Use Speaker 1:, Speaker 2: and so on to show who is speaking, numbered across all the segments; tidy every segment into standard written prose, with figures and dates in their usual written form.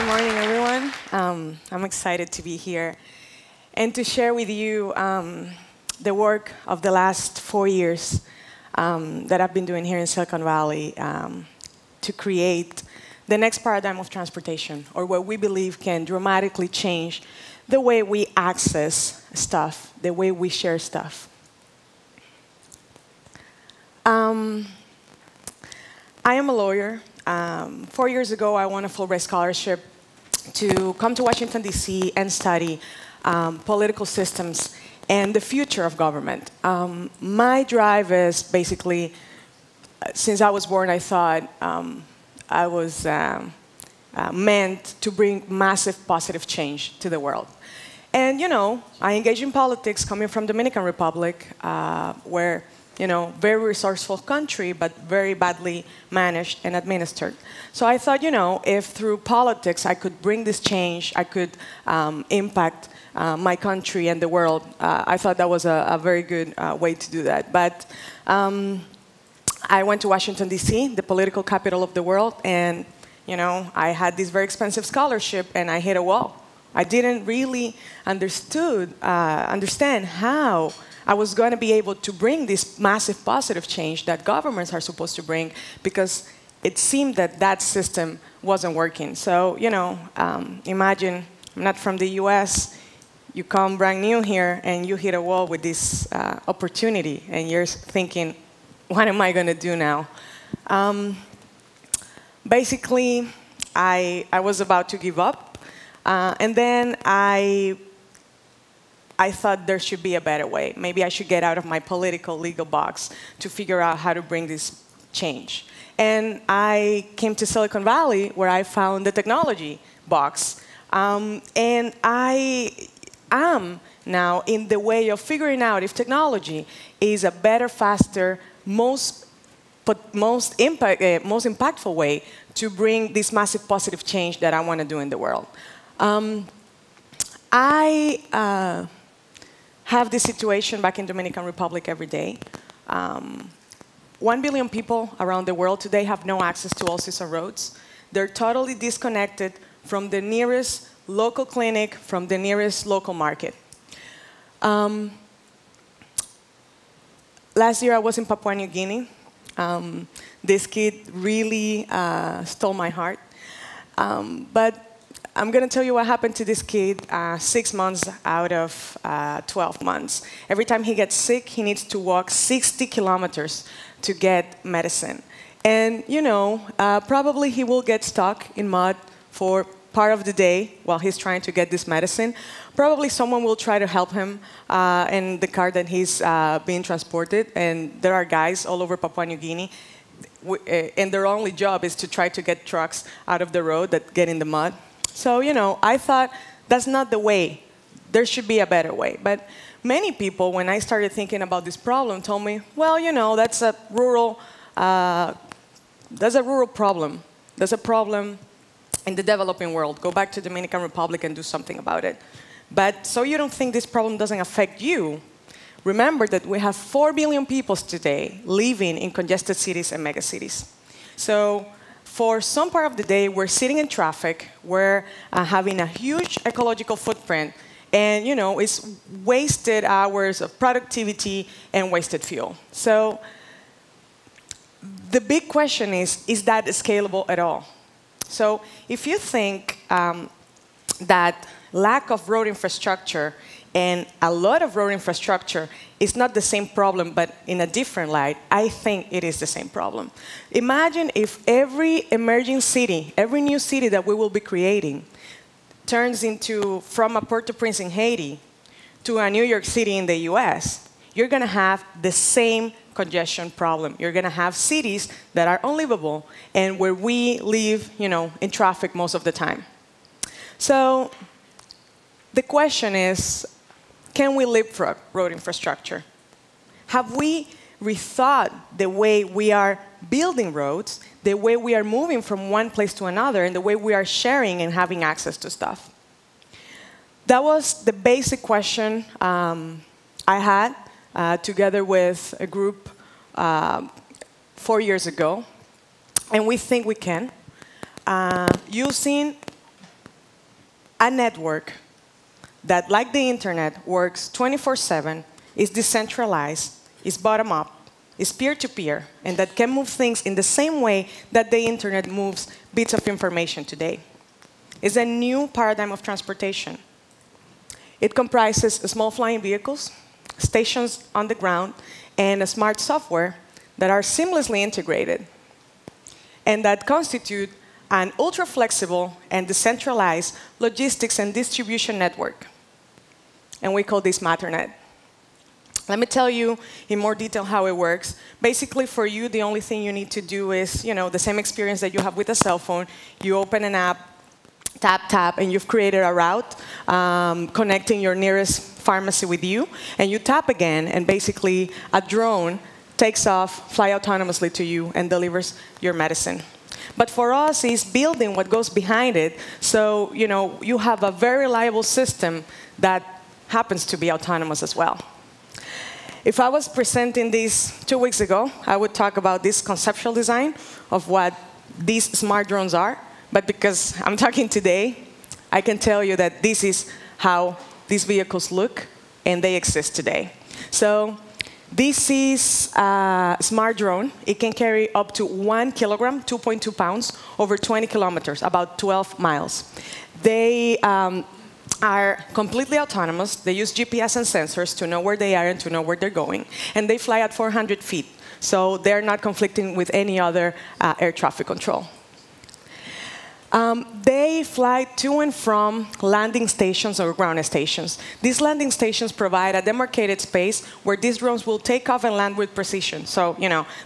Speaker 1: Good morning, everyone. I'm excited to be here and to share with you the work of the last 4 years that I've been doing here in Silicon Valley to create the next paradigm of transportation, or what we believe can dramatically change the way we access stuff, the way we share stuff. I am a lawyer. 4 years ago, I won a Fulbright scholarship to come to Washington, D.C. and study political systems and the future of government. My drive is basically, since I was born, I thought I was meant to bring massive positive change to the world. And, you know, I engaged in politics coming from Dominican Republic, where, you know, very resourceful country, but very badly managed and administered. So I thought, you know, if through politics I could bring this change, I could impact my country and the world, I thought that was a very good way to do that. But I went to Washington, D.C., the political capital of the world, and, you know, I had this very expensive scholarship, and I hit a wall. I didn't really understand how I was going to be able to bring this massive positive change that governments are supposed to bring, because it seemed that that system wasn't working. So, you know, imagine, I'm not from the US, you come brand new here, and you hit a wall with this opportunity, and you're thinking, what am I going to do now? Basically, I was about to give up, and then I thought there should be a better way. Maybe I should get out of my political legal box to figure out how to bring this change. And I came to Silicon Valley, where I found the technology box. And I am now in the way of figuring out if technology is a better, faster, most impactful way to bring this massive positive change that I want to do in the world. I have this situation back in Dominican Republic every day. 1 billion people around the world today have no access to all-season roads. They're totally disconnected from the nearest local clinic, from the nearest local market. Last year, I was in Papua New Guinea. This kid really stole my heart. But I'm going to tell you what happened to this kid 6 months out of 12 months. Every time he gets sick, he needs to walk 60 kilometers to get medicine. And, you know, probably he will get stuck in mud for part of the day while he's trying to get this medicine. Probably someone will try to help him in the car that he's being transported. And there are guys all over Papua New Guinea, and their only job is to try to get trucks out of the road that get in the mud. So, you know, I thought that's not the way. There should be a better way. But many people, when I started thinking about this problem, told me, well, you know, that's a rural problem. There's a problem in the developing world. Go back to Dominican Republic and do something about it. But so you don't think this problem doesn't affect you, remember that we have 4 billion people today living in congested cities and megacities. So for some part of the day, we're sitting in traffic, we're having a huge ecological footprint, and, you know, it's wasted hours of productivity and wasted fuel. So the big question is that scalable at all? So if you think that lack of road infrastructure and a lot of road infrastructure is not the same problem, but in a different light, I think it is the same problem. Imagine if every emerging city, every new city that we will be creating, turns into, from a Port-au-Prince in Haiti to a New York City in the US, you're going to have the same congestion problem. You're going to have cities that are unlivable and where we live, you know, in traffic most of the time. So the question is, can we leapfrog road infrastructure? Have we rethought the way we are building roads, the way we are moving from one place to another, and the way we are sharing and having access to stuff? That was the basic question I had together with a group 4 years ago. And we think we can, using a network that, like the internet, works 24/7, is decentralized, is bottom-up, is peer-to-peer, and that can move things in the same way that the internet moves bits of information today. It's a new paradigm of transportation. It comprises small flying vehicles, stations on the ground, and a smart software that are seamlessly integrated and that constitute an ultra-flexible and decentralized logistics and distribution network. And we call this matternet. Let me tell you in more detail how it works. Basically, for you, the only thing you need to do is, the same experience that you have with a cell phone. You open an app, tap, tap, and you've created a route connecting your nearest pharmacy with you. And you tap again, and basically, a drone takes off, fly autonomously to you, and delivers your medicine. But for us, it's building what goes behind it. So, you have a very reliable system that happens to be autonomous as well. If I was presenting this 2 weeks ago, I would talk about this conceptual design of what these smart drones are. But because I'm talking today, I can tell you that this is how these vehicles look, and they exist today. So this is a smart drone. It can carry up to 1 kilogram, 2.2 pounds, over 20 kilometers, about 12 miles. They are completely autonomous. They use GPS and sensors to know where they are and to know where they're going. And they fly at 400 feet. So they're not conflicting with any other air traffic control. They fly to and from landing stations or ground stations. These landing stations provide a demarcated space where these drones will take off and land with precision. So,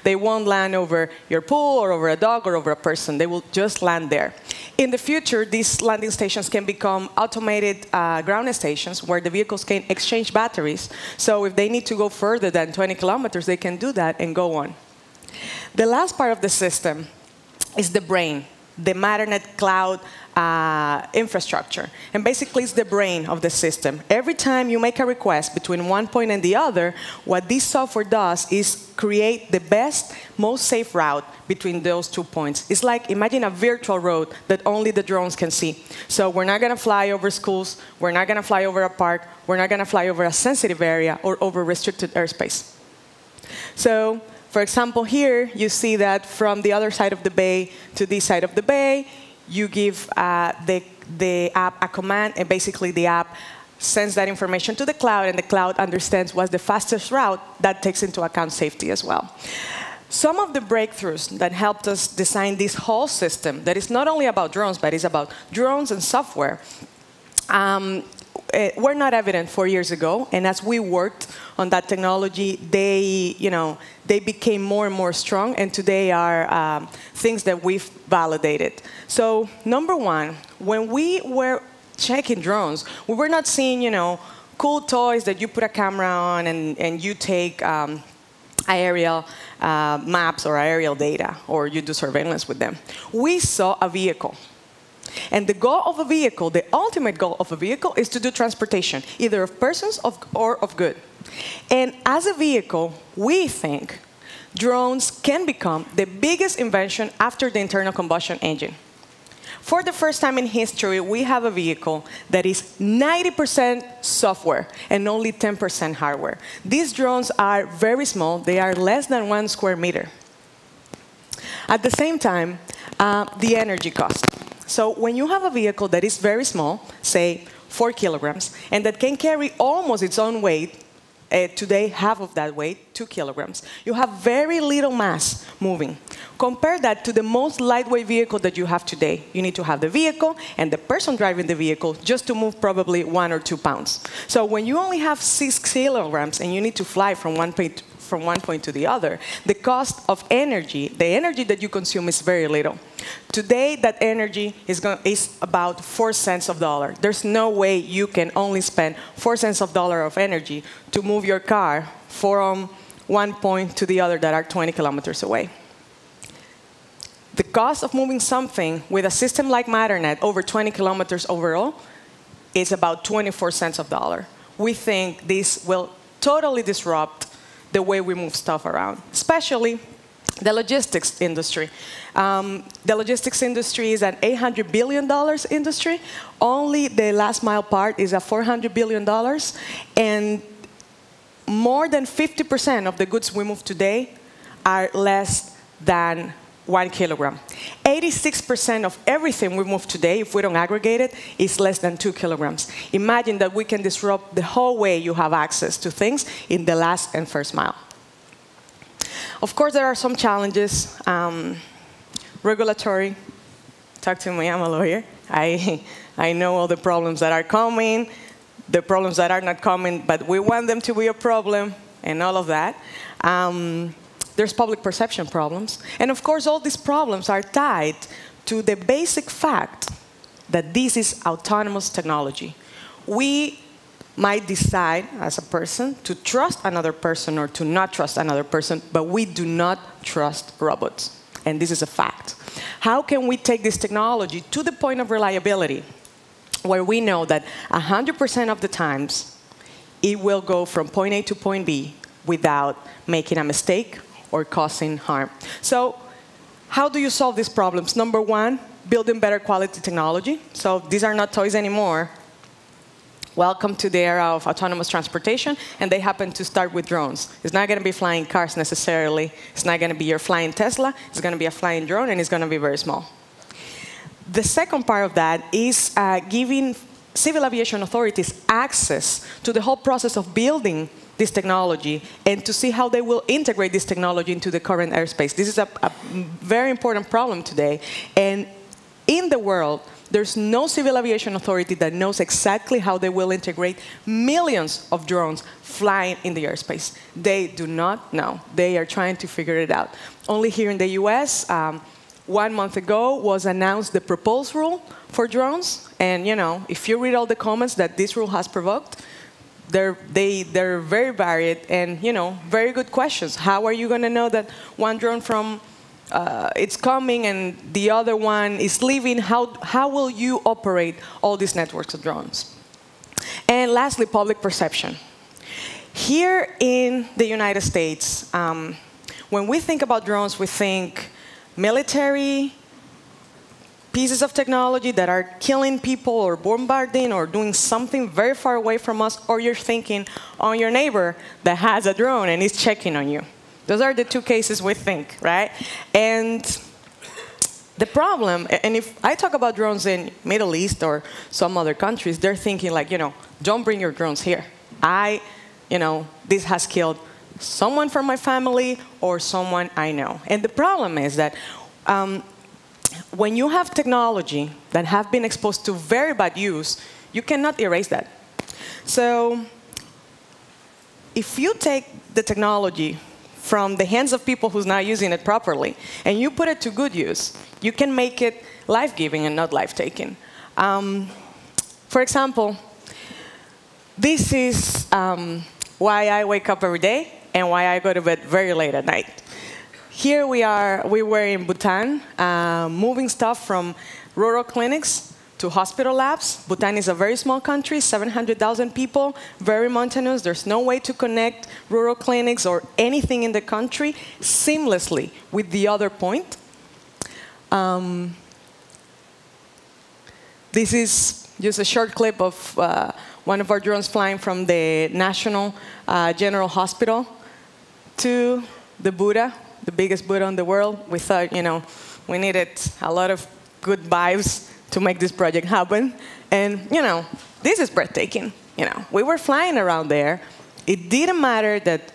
Speaker 1: they won't land over your pool or over a dog or over a person. They will just land there. In the future, these landing stations can become automated ground stations where the vehicles can exchange batteries. So if they need to go further than 20 kilometers, they can do that and go on. The last part of the system is the brain, the matternet cloud infrastructure. And basically, it's the brain of the system. Every time you make a request between one point and the other, what this software does is create the best, most safe route between those 2 points. It's like, imagine a virtual road that only the drones can see. So we're not going to fly over schools. We're not going to fly over a park. We're not going to fly over a sensitive area or over restricted airspace. So, for example, here you see that from the other side of the bay to this side of the bay, you give the app a command, and basically the app sends that information to the cloud, and the cloud understands what's the fastest route. That takes into account safety as well. Some of the breakthroughs that helped us design this whole system, that is not only about drones, but is about drones and software, were not evident 4 years ago, and as we worked on that technology, they became more and more strong, and today are things that we've validated. So, number one, when we were checking drones, we were not seeing, cool toys that you put a camera on and you take aerial maps or aerial data, or you do surveillance with them. We saw a vehicle. And the goal of a vehicle, the ultimate goal of a vehicle, is to do transportation, either of persons or of goods. And as a vehicle, we think drones can become the biggest invention after the internal combustion engine. For the first time in history, we have a vehicle that is 90% software and only 10% hardware. These drones are very small. They are less than 1 square meter. At the same time, the energy cost. So when you have a vehicle that is very small, say 4 kilograms, and that can carry almost its own weight, today half of that weight, 2 kilograms, you have very little mass moving. Compare that to the most lightweight vehicle that you have today. You need to have the vehicle and the person driving the vehicle just to move probably 1 or 2 pounds. So when you only have 6 kilograms and you need to fly from one point to the other, the cost of energy, the energy that you consume, is very little. Today, that energy is about 4 cents of dollar. There's no way you can only spend 4 cents of dollar of energy to move your car from one point to the other that are 20 kilometers away. The cost of moving something with a system like matternet over 20 kilometers overall is about 24 cents of dollar. We think this will totally disrupt the way we move stuff around, especially The logistics industry. The logistics industry is an $800 billion industry. Only the last mile part is a $400 billion. And more than 50% of the goods we move today are less than 1 kilogram. 86% of everything we move today, if we don't aggregate it, is less than 2 kilograms. Imagine that we can disrupt the whole way you have access to things in the last and first mile. Of course, there are some challenges. Regulatory, talk to me, I'm a lawyer. I know all the problems that are coming, the problems that are not coming, but we want them to be a problem, and all of that. There's public perception problems. And of course, all these problems are tied to the basic fact that this is autonomous technology. We might decide as a person to trust another person or to not trust another person, but we do not trust robots. And this is a fact. How can we take this technology to the point of reliability where we know that 100% of the times it will go from point A to point B without making a mistake or causing harm? So how do you solve these problems? Number one, building better quality technology. So these are not toys anymore. Welcome to the era of autonomous transportation, and they happen to start with drones. It's not going to be flying cars necessarily. It's not going to be your flying Tesla. It's going to be a flying drone, and it's going to be very small. The second part of that is giving civil aviation authorities access to the whole process of building this technology and to see how they will integrate this technology into the current airspace. This is a very important problem today. And in the world, there's no civil aviation authority that knows exactly how they will integrate millions of drones flying in the airspace. They do not know. They are trying to figure it out. Only here in the US, 1 month ago was announced the proposed rule for drones. And if you read all the comments that this rule has provoked, they're very varied and very good questions. How are you going to know that one drone from it's coming and the other one is leaving? How will you operate all these networks of drones? And lastly, public perception. Here in the United States, when we think about drones, we think military pieces of technology that are killing people or bombarding or doing something very far away from us, or you're thinking on your neighbor that has a drone and is checking on you. Those are the two cases we think, right? And the problem, and if I talk about drones in Middle East or some other countries, they're thinking like, don't bring your drones here. This has killed someone from my family or someone I know. And the problem is that when you have technology that have been exposed to very bad use, you cannot erase that. So if you take the technology from the hands of people who's not using it properly, and you put it to good use, you can make it life-giving and not life-taking. For example, this is why I wake up every day and why I go to bed very late at night. Here we were in Bhutan, moving stuff from rural clinics to hospital labs. Bhutan is a very small country, 700,000 people, very mountainous. There's no way to connect rural clinics or anything in the country seamlessly with the other point. This is just a short clip of one of our drones flying from the National General Hospital to the Buddha, the biggest Buddha in the world. We thought, we needed a lot of good vibes to make this project happen. And, this is breathtaking. We were flying around there. It didn't matter that,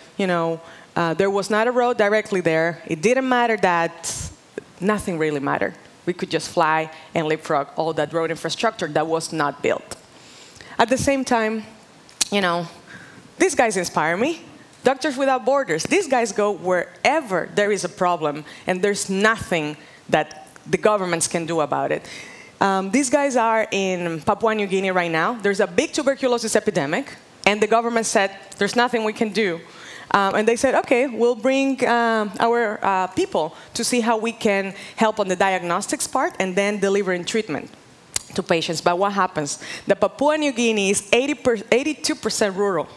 Speaker 1: there was not a road directly there. It didn't matter that nothing really mattered. We could just fly and leapfrog all that road infrastructure that was not built. At the same time, these guys inspire me. Doctors Without Borders, these guys go wherever there is a problem, and there's nothing that the governments can do about it. These guys are in Papua New Guinea right now. There's a big tuberculosis epidemic, and the government said, there's nothing we can do. And they said, OK, we'll bring our people to see how we can help on the diagnostics part and then delivering treatment to patients. But what happens? The Papua New Guinea is 82% rural.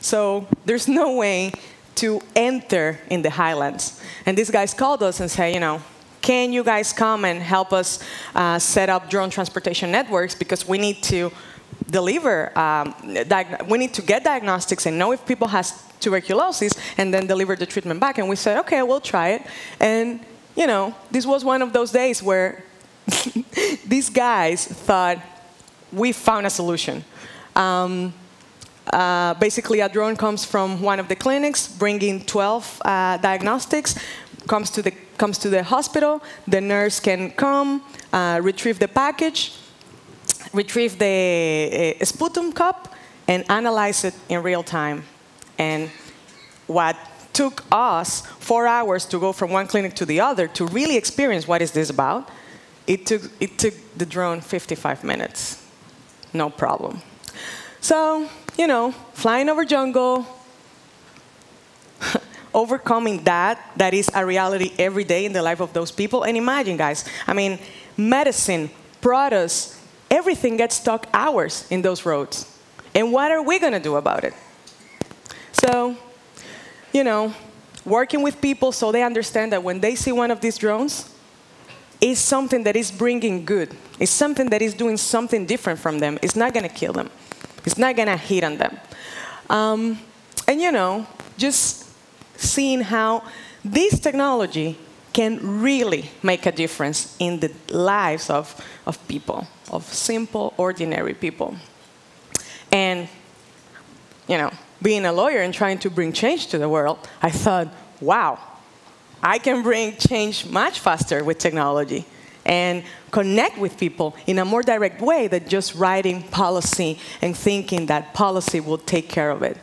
Speaker 1: So there's no way to enter in the highlands. And these guys called us and said, can you guys come and help us set up drone transportation networks, because we need to deliver, we need to get diagnostics and know if people has tuberculosis and then deliver the treatment back. And we said, OK, we'll try it. And this was one of those days where these guys thought we found a solution. Basically, a drone comes from one of the clinics, bringing 12 diagnostics, comes to the hospital. The nurse can come, retrieve the package, retrieve the sputum cup, and analyze it in real time. And what took us 4 hours to go from one clinic to the other to really experience what is this about, it took the drone 55 minutes. No problem. So, flying over jungle, overcoming that is a reality every day in the life of those people. And imagine, guys, medicine, products, everything gets stuck hours in those roads. And what are we going to do about it? So, working with people so they understand that when they see one of these drones, it's something that is bringing good. It's something that is doing something different from them. It's not going to kill them. It's not going to hit on them. And, just seeing how this technology can really make a difference in the lives of people, of simple, ordinary people. And, being a lawyer and trying to bring change to the world, I thought, wow, I can bring change much faster with technology and connect with people in a more direct way than just writing policy and thinking that policy will take care of it.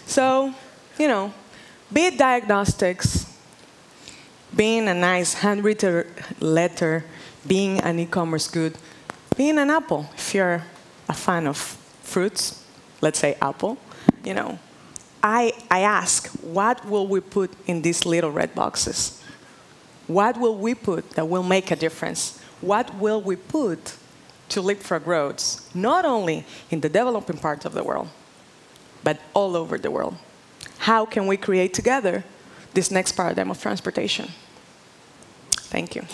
Speaker 1: So, be it diagnostics, being a nice handwritten letter, being an e-commerce good, being an apple, if you're a fan of fruits, let's say apple, I ask, what will we put in these little red boxes? What will we put that will make a difference? What will we put to leapfrog roads, not only in the developing parts of the world, but all over the world? How can we create together this next paradigm of transportation? Thank you.